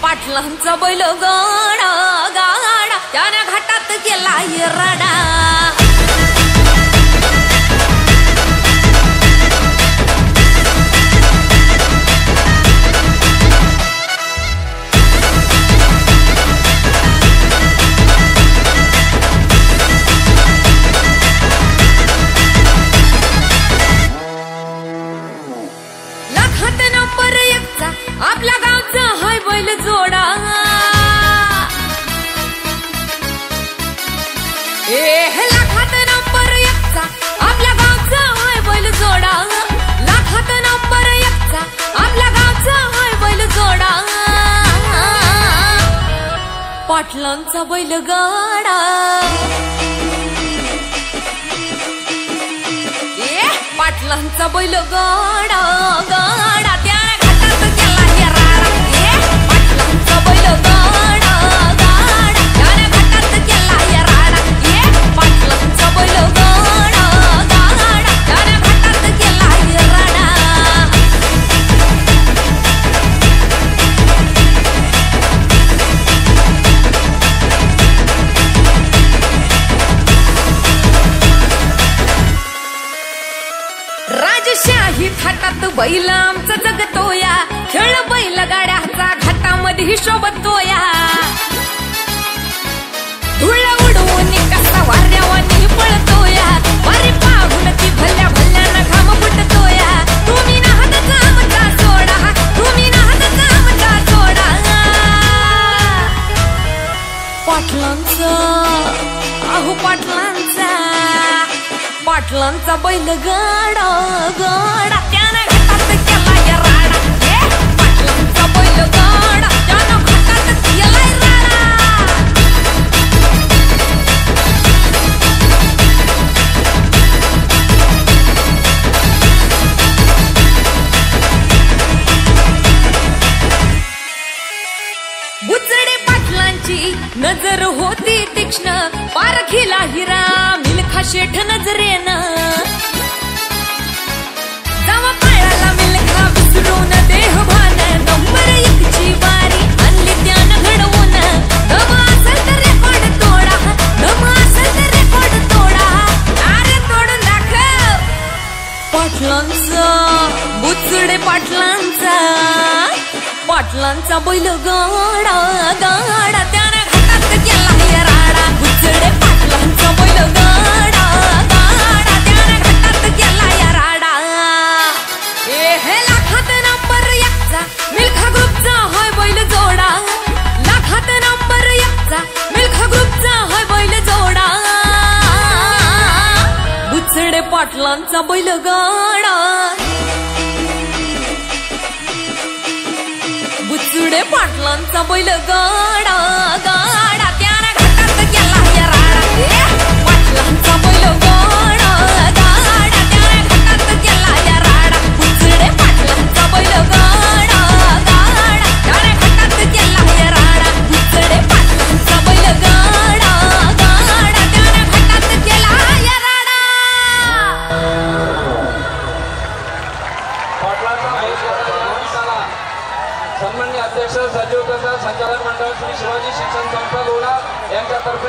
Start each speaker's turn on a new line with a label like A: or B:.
A: पाटलांचा बैल गाडा गाडा त्याने घाटात गेला रडा नंबर 1 चा आपल्या गावचा हाय बैल जोडा लाखात नंबर 1 चा आपल्या गावचा हाय बैल जोडा लाखात नंबर 1 चा आपल्या गावचा हाय बैल जोडा पाटलांचा बैल गाडा पाटलांचा बैल गाडा गाडा त्याने घाटात गेला राडा पाटलांचा बैल गाडा गाडा त्याने घाटात गेला राडा पाटलांचा बैल गाडा गाडा त्याने घाटात गेला राडा राजशाही थाटात बैल आमचा जगतोया खेळ बैल गाड्याचा घाटामध्ये शोभतोया धुळ उडवून कसा वाऱ्यावानी पळतोया वारी पाहून ती भल्या भल्यानं घाम फुटतोया तुम्ही नाहत कामचा सोडा तुम्ही नाहत कामचा सोडा पाटलांचा अहो पाटलांचा बैल गाडा गाडा त्याने घाटात गेला राडा पाटलांचा बैल गाडा त्याने घाटात गेला राडा बुचडे पाटलांची नजर होती तीक्ष्ण पारखीला हिरा मिल्खा शेठ नजरेनं जावा पाळाला मिल्खा विसरून देहभान नंबर 1 ची बारी आणली त्यानं घडवून दम असेल तर रेकॉर्ड तोडा दम असेल तर रेकॉर्ड तोडा अरे तोडून दाखव पाटलांचा बुचडे पाटलांचा बैल गाडा गाडा त्याने घाटात गेला राडा बुचडे पाटलांचा बैल गाडा गाडा त्याने घाटात गेला राडा लाखात नंबर 1 चा मिल्खा ग्रुपचा हाय बैल जोडा लाखात नंबर 1 चा मिल्खा ग्रुपचा हाय बैल जोडा बुचडे पाटलांचा बैल गाडा बुचडे पाटलांचा बैल गाडा गाडा त्याने घाटात गेला राडा पाटलांचा बैल गाडा गाडा त्याने घाटात गेला राडा बुचडे पाटलांचा बैल गाडा गाडा त्याने घाटात गेला राडा बुचडे पाटलांचा बैल गाडा गाडा त्याने घाटात गेला राडा
B: सन्माननीय अध्यक्ष सचिव तथा संचालक मंडळ श्री शिवाजी शिक्षण संस्था लोणार यांच्यातर्फे